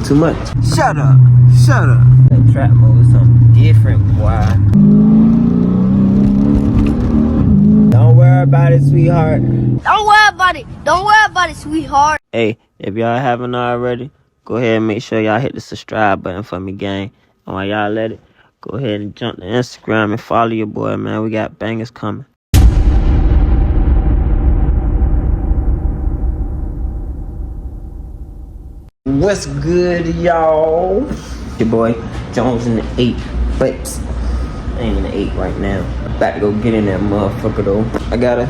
Doing too much. Shut up. Shut up. That trap mode is something different, boy. Don't worry about it, sweetheart. Don't worry about it. Don't worry about it, sweetheart. Hey, if y'all haven't already, go ahead and make sure y'all hit the subscribe button for me, gang. And while y'all let it, go ahead and jump to Instagram and follow your boy, man. We got bangers coming. What's good, y'all? Your boy Jones in the 8, but I ain't in the 8 right now. About to go get in that motherfucker though. I gotta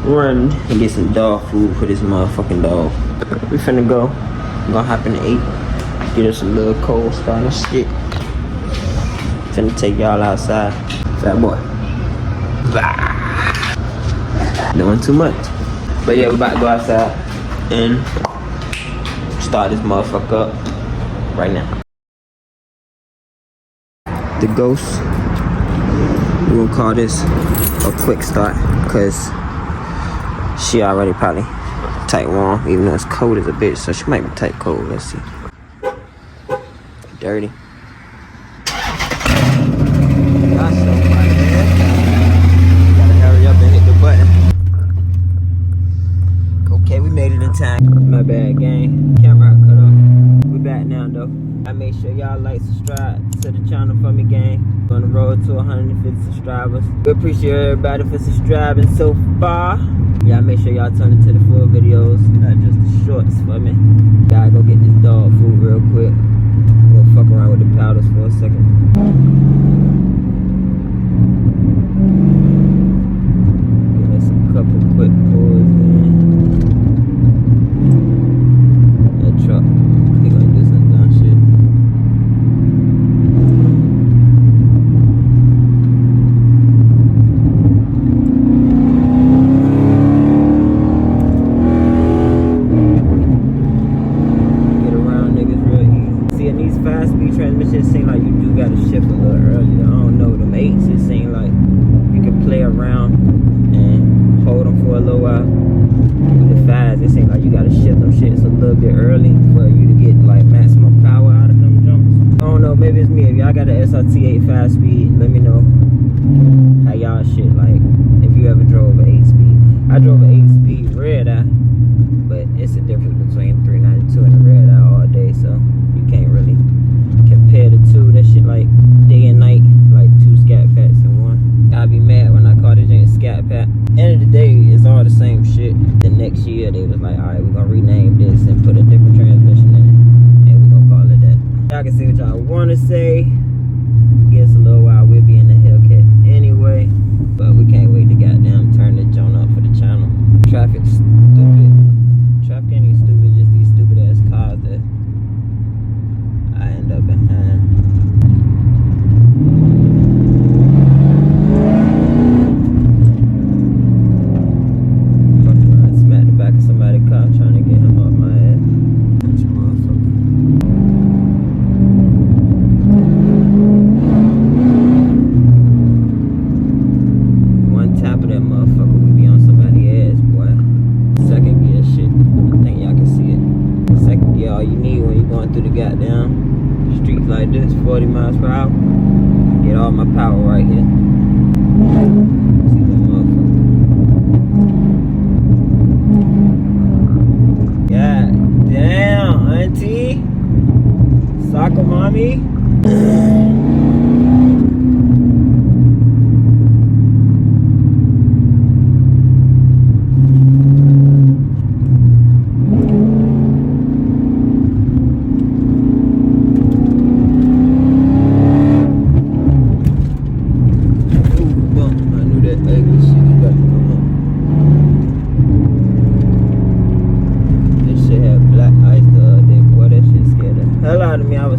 run and get some dog food for this motherfucking dog. We finna go. I'm gonna hop in the 8, get us a little cold start and shit. Finna take y'all outside. Fat boy. Bah. Doing too much. But yeah, we about to go outside and start this motherfucker up right now. The ghost, we're gonna call this a quick start because she already probably tight warm, even though it's cold as a bitch, so she might be tight cold. Let's see. Dirty. Gotta hurry up and hit the button. Okay, we made it in time. My bad, gang. Camera cut off. We back now, though. I make sure y'all like, subscribe to the channel for me, gang. We're on the road to 150 subscribers. We appreciate everybody for subscribing so far. Y'all make sure y'all turn into the full videos, not just the shorts for me. Gotta go get this dog food real quick. We'll fuck around with the powders for a second. Give us a couple quick pulls in. That truck, he gonna do some dumb shit. Get around niggas real easy. See, in these fast-speed transmissions, it seem like you do gotta shift a little earlier. I don't know, them 8s, it seem like you can play around and hold them for a little while. With the 5s, it seems like you gotta shift them shits a little bit early for you to get like maximum power out of them jumps. I don't know, maybe it's me. If y'all got an SRT 8 5 speed, let me know how y'all shit like if you ever drove an 8 speed. I drove an 8 speed red eye, but it's a difference between 392 and a red eye all day, so you can't really compare the two. That shit like day and night, like 2 scat packs in one. I'll be mad when I call this ain't scat pack. End of the day, it's all the same shit. The next year, they was like, alright, we're gonna rename this and put a different transmission in it, and we're gonna call it that. Y'all can say what y'all wanna say. I guess a little while we'll be in the Hellcat anyway, but we can't wait to goddamn turn this joint up for the channel. Traffic's stupid. Traffic ain't even stupid, just these stupid ass cars that I end up behind. Somebody caught trying to get him off my ass. That's your motherfucker. One tap of that motherfucker, we be on somebody's ass, boy. Second gear shit. I think y'all can see it. Second gear, all you need when you're going through the goddamn streets like this, 40 miles per hour. Get all my power right here. See that motherfucker. God damn, auntie, soccer mommy.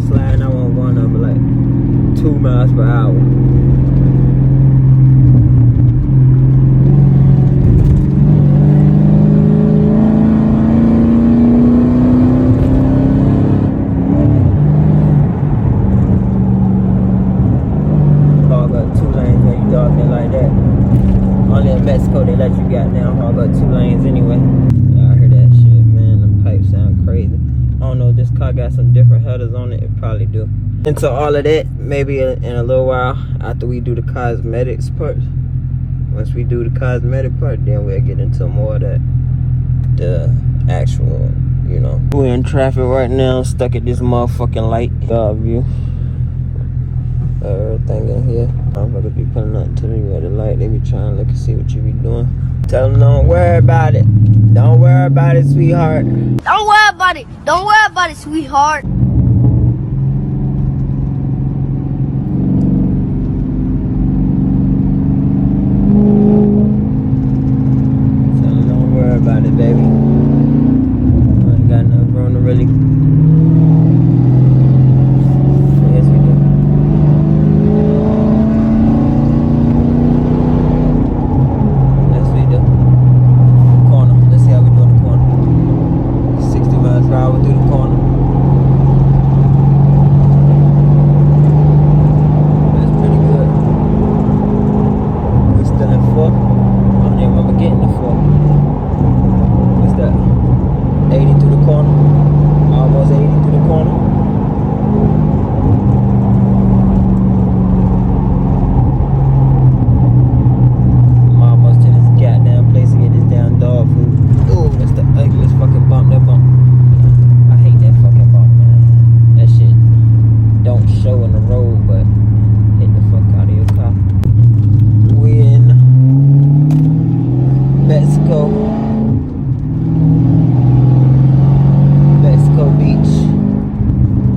Sliding, I wasn't going up like 2 miles per hour. Hog up 2 lanes when you talking like that. Only in Mexico they let you goddamn hog up 2 lanes anyway. Y'all heard that shit, man. Them pipes sound crazy. I don't know if this car got got some different headers on it, it probably do. Into all of that, maybe in a little while after we do the cosmetics part. Once we do the cosmetic part, then we'll get into more of that, the actual, you know. We're in traffic right now, stuck at this motherfucking light. View. Everything in here. Motherfuckers be putting nothing to me at the light. They be trying to look and see what you be doing. Tell them don't worry about it. Don't worry about it, sweetheart. Don't worry about it. Don't worry about it, sweetheart. Tell them don't worry about it, baby. I ain't got enough room to really. Yes, we do. Yes, we do. Corner. Let's see how we do in the corner. 60 miles per hour through the corner. That's pretty good. We're still in 4. I don't even remember getting the 4. What's that? 80 through the corner. Almost 80 through the corner. I'm almost to this goddamn place to get this damn dog food. Ooh, that's the ugliest fucking bump. That bump. I hate that fucking bump, man. That shit don't show in the road, but hit the fuck out of your car. We in Mexico. Mexico Beach.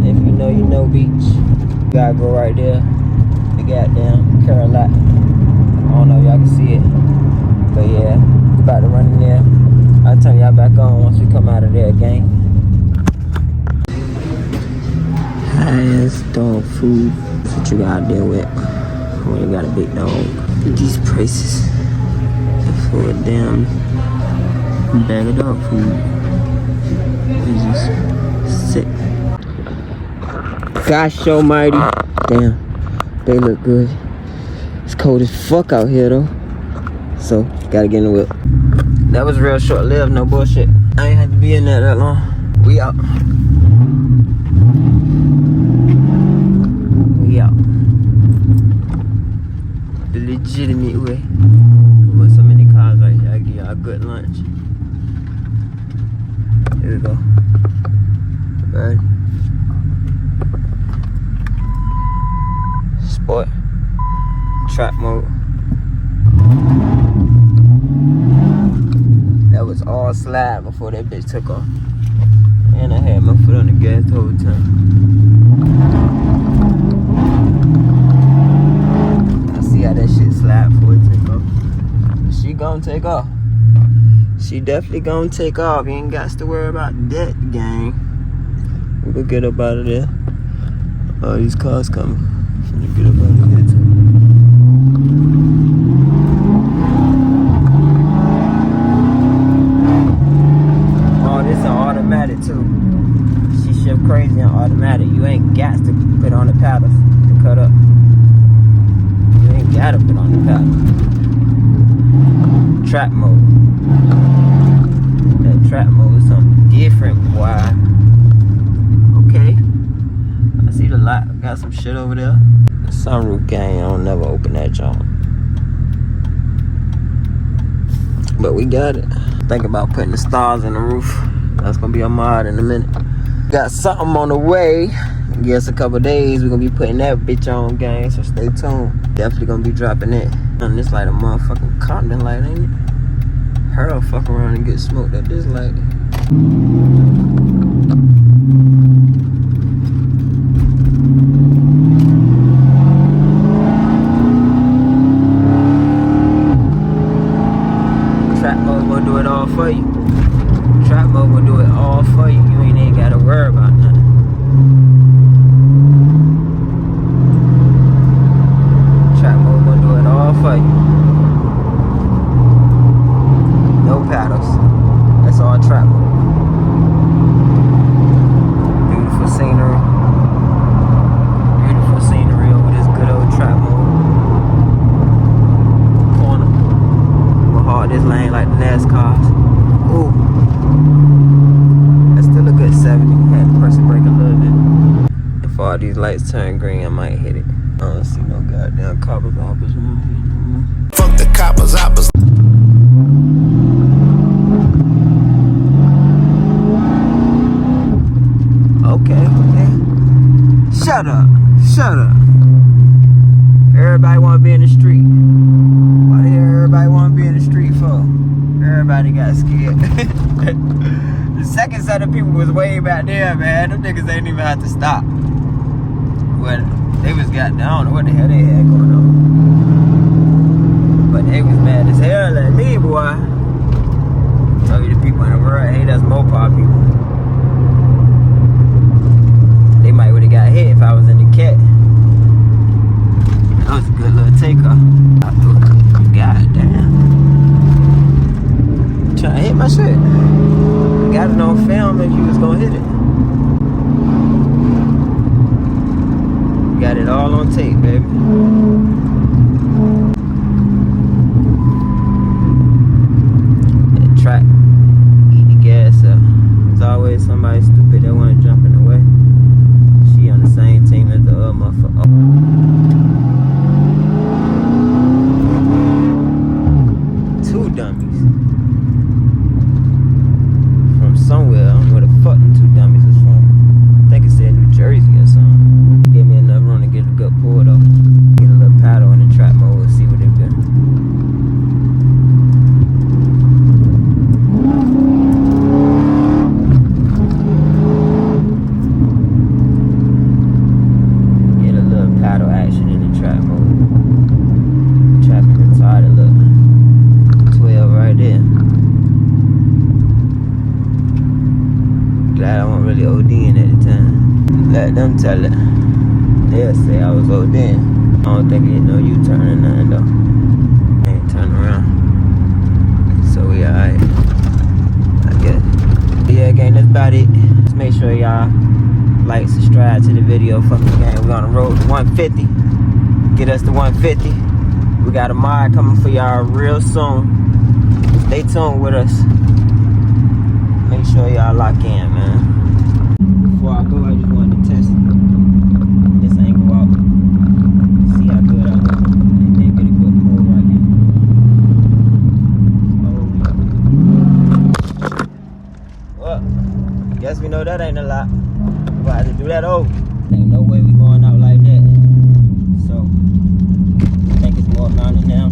If you know beach. You gotta go right there. The goddamn Carolina. I don't know if y'all can see it. But yeah, we about to run in there. I'll turn y'all back on once we come out of there, gang. Highest dog food. That's what you gotta deal with when you got a big dog. These prices for a damn bag of dog food is just sick. Gosh almighty. Damn, they look good. It's cold as fuck out here though. So, gotta get in the whip. That was real short lived, no bullshit. I ain't had to be in there that long. We out. We out. The legitimate way. With so many cars right here, I give y'all a good lunch. Here we go. Right. Sport. Track mode. That was all slide before that bitch took off. And I had my foot on the gas the whole time. I see how that shit slide before it take off. She gonna take off. She definitely gonna take off. You ain't got to worry about that, gang. We gonna get up out of there. All these cars coming. Finna get up out of here too. Automatic too. She shift crazy on automatic. You ain't got to put on the paddles to cut up. You ain't gotta put on the paddles. Trap mode. That trap mode is something different. Why? Okay. I see the light. Got some shit over there. The sunroof gang. I don't never open that joint. But we got it. Think about putting the stars in the roof. That's gonna be a mod in a minute. Got something on the way. Give us a couple days. We're gonna be putting that bitch on, gang. So stay tuned. Definitely gonna be dropping it. And this light a motherfucking Compton light, ain't it? Her fuck around and get smoked at this light. Trap mode gonna do it all for you. Trap mode will do it all for you. You ain't even gotta worry about nothing. Trap mode will do it all for you. No paddles. That's all trap mode. Beautiful scenery. Beautiful scenery over this good old trap mode. Corner. We'll hard this lane like the NASCARs. Ooh. That's still a good 70. Had to press the brake a little all these lights turn green, I might hit it. I don't see no goddamn coppers. Fuck the coppers, hoppers. Okay. Shut up. Everybody wanna be in the street. Why the hell everybody wanna be in the street for? Everybody got scared. The second set of people was way back there, man. Them niggas ain't even have to stop. Well, they was I don't know what the hell they had going on. But they was mad as hell at me, boy. Tell you the people in the world hate us Mopar people. They might would've got hit if I was in the cat. That was a good little takeoff. God damn. Trying to hit my shit. Got it on film if you was gonna hit it. Got it all on tape, baby. That track, eat the gas up. There's always somebody stupid that wanna jump in the way. She on the same team as the other motherfucker. Two dummies. From somewhere, I don't know where the fuck them two dummies is from. I think it said New Jersey or something. Give me enough room to get a good pull though. Get a little paddle in the trap mode, see what it do. Get a little paddle action in the trap mode. Traffic retarded, look. 12 right there. Glad I wasn't really ODing at the time. Let them tell it. They'll say I was ODing. I don't think it no U-turn or nothing though. Ain't turn around. So we alright. I guess. Yeah, gang, that's about it. Just make sure y'all like, subscribe to the video. Fucking gang, we on the road to 150. Get us to 150. We got a mod coming for y'all real soon. Stay tuned with us. Make sure y'all lock in, man. Before I go, I just wanted to test this angle out. See how good I look. And then get a good pull right here. Well, guess we know that ain't a lot. We're gonna have to do that over. Ain't no way we going out like that. So, I think it's more mounted now.